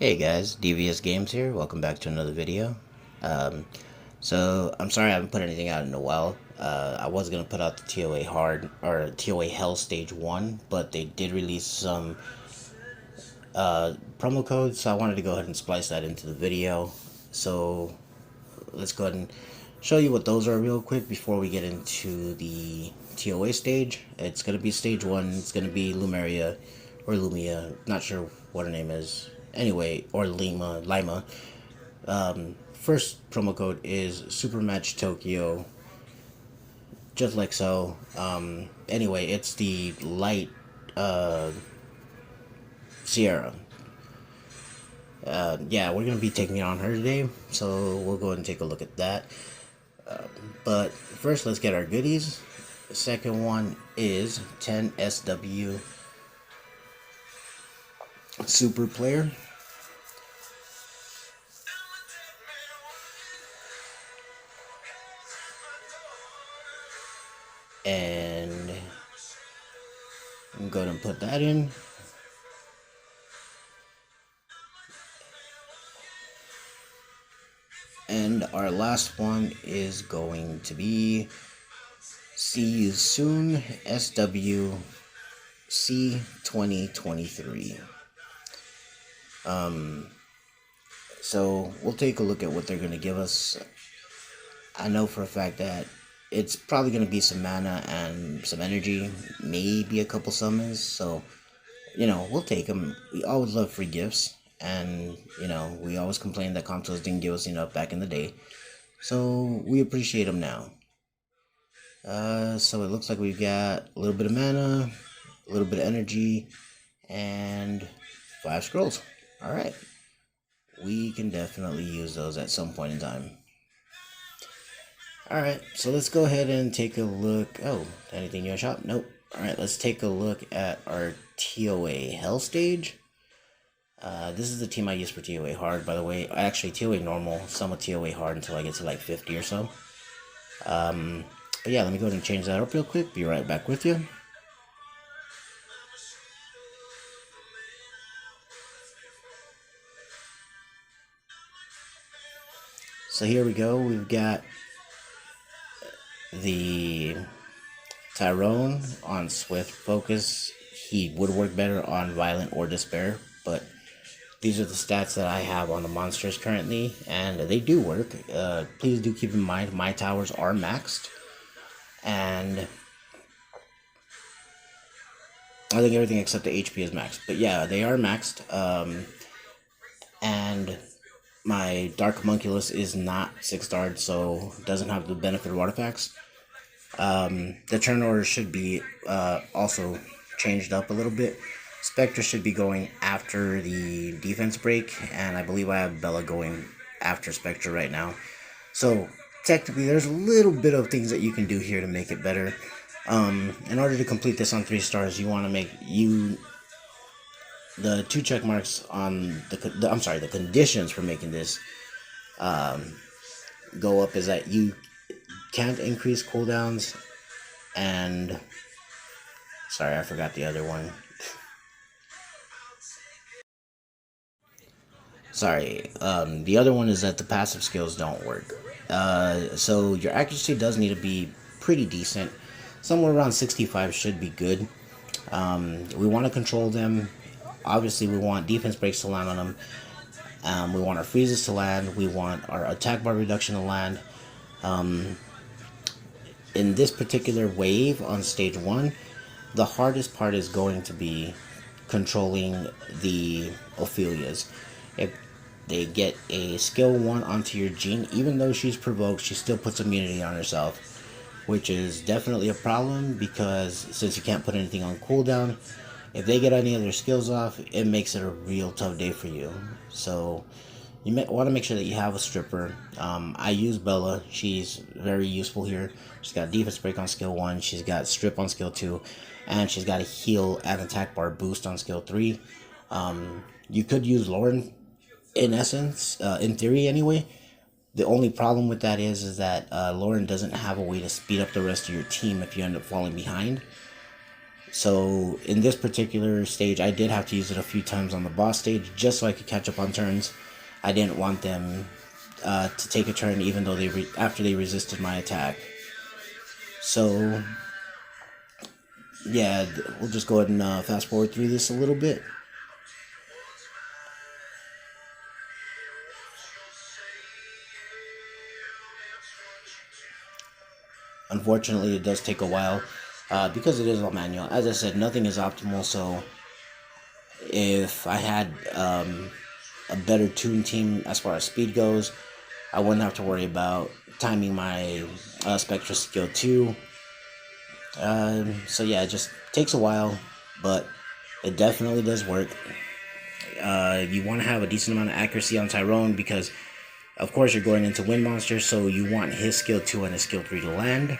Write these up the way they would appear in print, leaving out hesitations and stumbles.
Hey guys, DVSGames here. Welcome back to another video. Um, so I'm sorry I haven't put anything out in a while. I was gonna put out the TOA hard or TOA Hell Stage 1, but they did release some promo codes, so I wanted to go ahead and splice that into the video. So let's go ahead and show you what those are real quick before we get into the TOA stage. It's gonna be stage 1. It's gonna be Lumeria or Lumia, not sure what her name is. Anyway, or Laima. First promo code is Supermatch Tokyo, just like so. Anyway, it's the light Sierra. Yeah, we're gonna be taking on her today, so we'll go ahead and take a look at that. But first, let's get our goodies. The second one is 10 SW Super Player. And I'm going to put that in. And our last one is going to be See You Soon SWC 2023. So we'll take a look at what they're going to give us. I know for a fact that it's probably going to be some mana and some energy, maybe a couple summons. So, we'll take them. We always love free gifts. And, we always complain that consoles didn't give us enough back in the day. So, we appreciate them now. So it looks like we've got a little bit of mana, a little bit of energy, and 5 scrolls. Alright. We can definitely use those at some point in time. Alright, so let's go ahead and take a look. Oh, anything new in shop? Nope. Alright, let's take a look at our TOA Hell stage. This is the team I use for TOA Hard, by the way. Actually, TOA Normal, some with TOA Hard until I get to like 50 or so. But yeah, let me go ahead and change that up real quick. Be right back with you. So here we go. We've got the Tyrone on Swift Focus. He would work better on Violent or Despair, but these are the stats that I have on the monsters currently, and they do work. Please do keep in mind my towers are maxed, and I think everything except the HP is maxed. But yeah, they are maxed, and my Dark Homunculus is not 6-starred, so doesn't have the benefit of artifacts. The turn order should be also changed up a little bit. Spectre should be going after the defense break, and I believe I have Bella going after Spectre right now. So technically there's a little bit of things that you can do here to make it better. In order to complete this on 3 stars, you want to make the 2 check marks on the conditions for making this go up is that you can't increase cooldowns, and sorry, I forgot the other one. Sorry, the other one is that the passive skills don't work. So your accuracy does need to be pretty decent. Somewhere around 65 should be good. We want to control them. Obviously, we want defense breaks to land on them. We want our freezes to land. We want our attack bar reduction to land. In this particular wave on stage 1, the hardest part is going to be controlling the Ophelias. If they get a skill 1 onto your Jean, even though she's provoked, she still puts immunity on herself, which is definitely a problem because since you can't put anything on cooldown, if they get any of their skills off, it makes it a real tough day for you. So you want to make sure that you have a stripper. I use Bella. She's very useful here. She's got defense break on skill 1. She's got strip on skill 2. And she's got a heal and attack bar boost on skill 3. You could use Lauren in essence, in theory anyway. The only problem with that is that Lauren doesn't have a way to speed up the rest of your team if you end up falling behind. So in this particular stage, I did have to use it a few times on the boss stage just so I could catch up on turns. I didn't want them to take a turn even though after they resisted my attack. So yeah, we'll just go ahead and fast forward through this a little bit. Unfortunately, it does take a while because it is all manual. As I said, nothing is optimal, so if I had a better tune team as far as speed goes, I wouldn't have to worry about timing my Spectra skill 2. So yeah, it just takes a while, but it definitely does work. You want to have a decent amount of accuracy on Tyrone because, of course, you're going into Wind Monster, so you want his skill 2 and his skill 3 to land.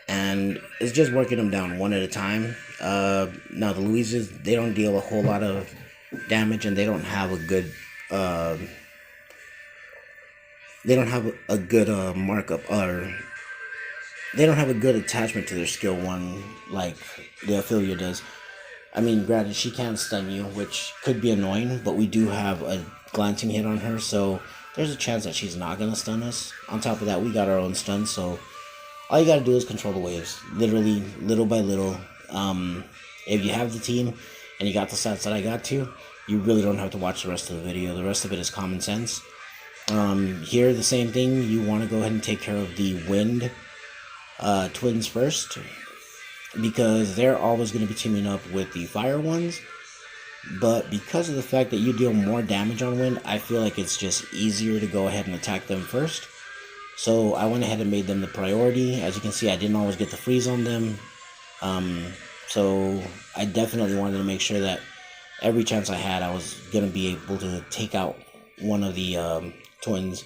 And it's just working them down one at a time. Now, the Louises, they don't deal a whole lot of damage, and they don't have a good... they don't have a good markup, or they don't have a good attachment to their skill 1 like the Ophelia does. I mean, granted, she can stun you, which could be annoying, but we do have a glancing hit on her, so there's a chance that she's not going to stun us. On top of that, we got our own stun, so all you got to do is control the waves, literally, little by little. If you have the team, and you got the stats that I got to, you really don't have to watch the rest of the video. The rest of it is common sense. Here, the same thing. You want to go ahead and take care of the wind twins first, because they're always going to be teaming up with the fire ones. But because of the fact that you deal more damage on wind, I feel like it's just easier to go ahead and attack them first. So I went ahead and made them the priority. As you can see, I didn't always get the freeze on them. So I definitely wanted to make sure that every chance I had, I was going to be able to take out one of the twins.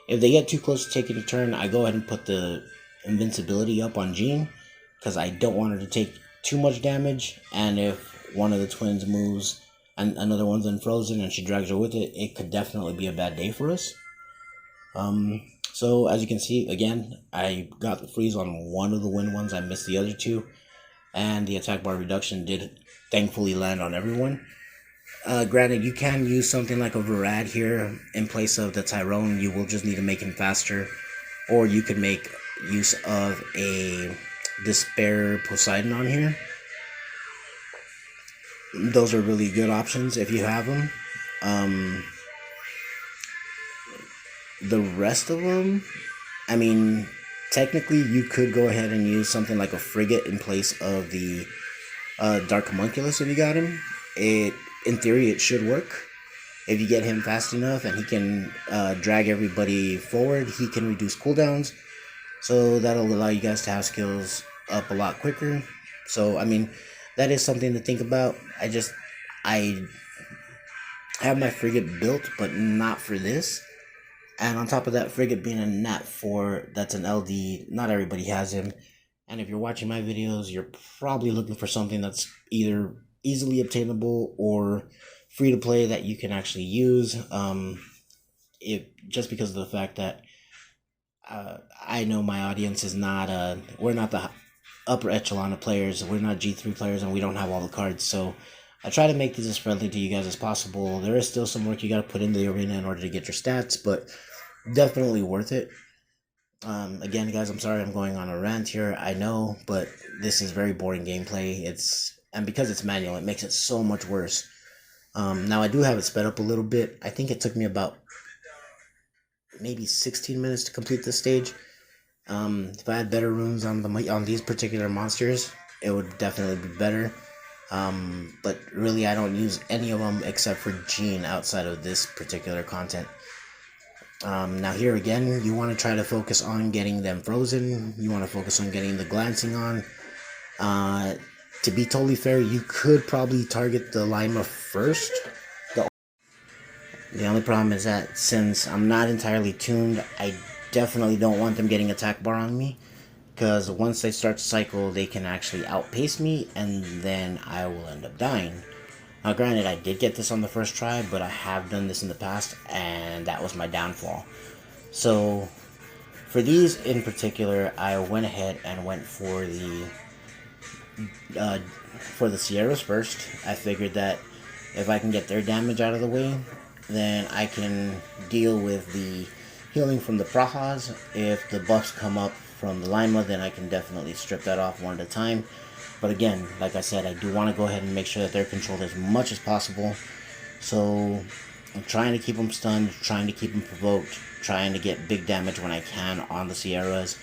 If they get too close to taking a turn, I go ahead and put the invincibility up on Jean, because I don't want her to take too much damage. And if one of the twins moves and another one's unfrozen and she drags her with it, it could definitely be a bad day for us. So as you can see, again, I got the freeze on one of the wind ones. I missed the other two, and the attack bar reduction did thankfully land on everyone. Granted, you can use something like a Varad here in place of the Tyrone. You will just need to make him faster, or you could make use of a Despair Poseidon on here. Those are really good options if you have them. The rest of them, I mean, technically you could go ahead and use something like a Frigate in place of the Dark Homunculus if you got him. In theory, it should work. If you get him fast enough and he can drag everybody forward, he can reduce cooldowns. So that'll allow you guys to have skills up a lot quicker. So, I mean, that is something to think about. I have my Frigate built, but not for this. And on top of that, Frigate being a Nat 4, that's an LD, not everybody has him. And if you're watching my videos, you're probably looking for something that's either easily obtainable or free to play that you can actually use. Just because of the fact that I know my audience is not, we're not the upper echelon of players. We're not G3 players, and we don't have all the cards. So I try to make these as friendly to you guys as possible. There is still some work you got to put into the arena in order to get your stats, but definitely worth it. Again, guys, I'm sorry I'm going on a rant here. I know, but this is very boring gameplay. And because it's manual, it makes it so much worse. Now I do have it sped up a little bit. I think it took me about maybe 16 minutes to complete this stage. If I had better runes on these particular monsters, it would definitely be better. But really, I don't use any of them except for Jean outside of this particular content. Now here again, you want to try to focus on getting them frozen. You want to focus on getting the glancing on. To be totally fair, you could probably target the Laima first. The only problem is that since I'm not entirely tuned, I definitely don't want them getting attack bar on me. Because once they start to cycle, they can actually outpace me, and then I will end up dying. Now granted, I did get this on the first try, but I have done this in the past, and that was my downfall. So, for these in particular, I went ahead and went for the for the Sierras first. I figured that if I can get their damage out of the way, then I can deal with the healing from the Prajas. If the buffs come up from the Laima, then I can definitely strip that off one at a time. But again, like I said, I do want to go ahead and make sure that they're controlled as much as possible. So I'm trying to keep them stunned, trying to keep them provoked, trying to get big damage when I can on the Sierras,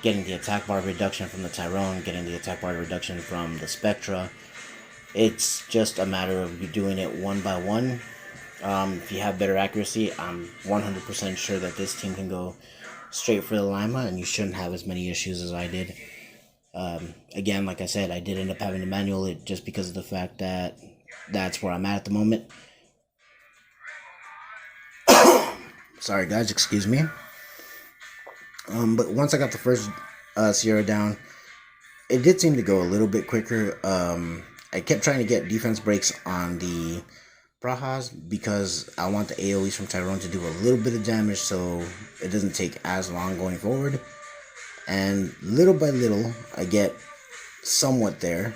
getting the attack bar reduction from the Tyrone, getting the attack bar reduction from the Spectra. It's just a matter of you doing it one by one. If you have better accuracy, I'm 100% sure that this team can go straight for the Lima, and you shouldn't have as many issues as I did. Again, like I said, I did end up having to manual it just because of the fact that that's where I'm at the moment. Sorry guys, excuse me. But once I got the first Sierra down, it did seem to go a little bit quicker. I kept trying to get defense breaks on the Prajas because I want the AoEs from Tyrone to do a little bit of damage so it doesn't take as long going forward. And little by little, I get somewhat there.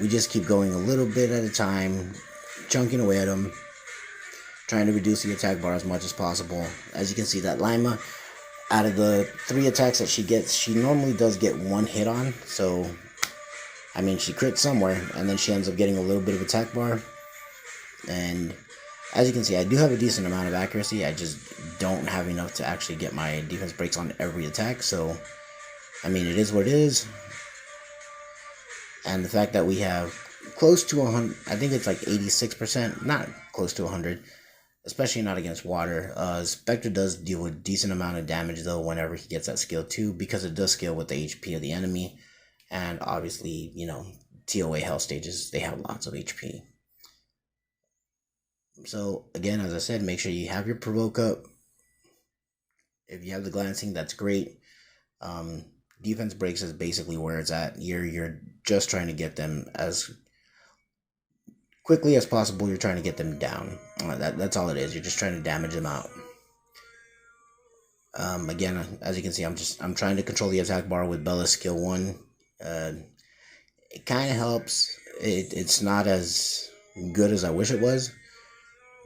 We just keep going a little bit at a time, chunking away at them, trying to reduce the attack bar as much as possible. As you can see, that Laima, out of the 3 attacks that she gets, she normally does get 1 hit on. So, I mean, she crits somewhere, and then she ends up getting a little bit of attack bar. And as you can see, I do have a decent amount of accuracy. I just don't have enough to actually get my defense breaks on every attack. So, I mean, it is what it is. And the fact that we have close to 100, I think it's like 86%, not close to 100, especially not against water. Spectre does deal with a decent amount of damage though whenever he gets that skill too, because it does scale with the HP of the enemy. And obviously, you know, ToaHEll stages, they have lots of HP. So again, as I said, make sure you have your provoke up. If you have the glancing, that's great. Defense breaks is basically where it's at. You're just trying to get them as quickly as possible. You're trying to get them down. That's all it is. You're just trying to damage them out. Again, as you can see, I'm trying to control the attack bar with Bella's skill 1. It kind of helps. It's not as good as I wish it was,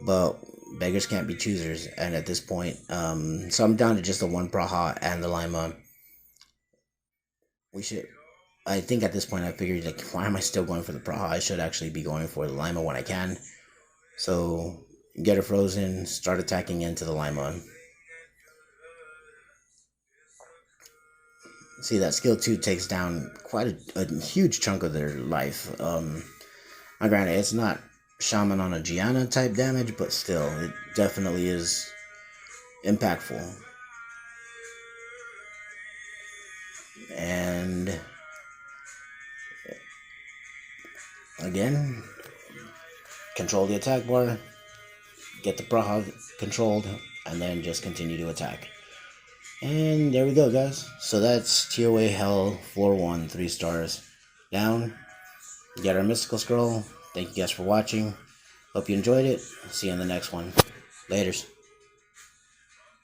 but beggars can't be choosers. And at this point, so I'm down to just the 1 Praha and the Laima. I think at this point I figured, like, why am I still going for the Praha? I should actually be going for the Laima when I can. So, get her frozen, start attacking into the Laima. See, that skill 2 takes down quite a huge chunk of their life. Now granted, it's not Shaman on a Gianna type damage, but still, it definitely is impactful. And again, control the attack bar, get the Praha controlled, and then just continue to attack. And there we go, guys. So that's ToaHEll floor 1, 3 stars down. Get our mystical scroll. Thank you guys for watching. Hope you enjoyed it. See you in the next one. Laters.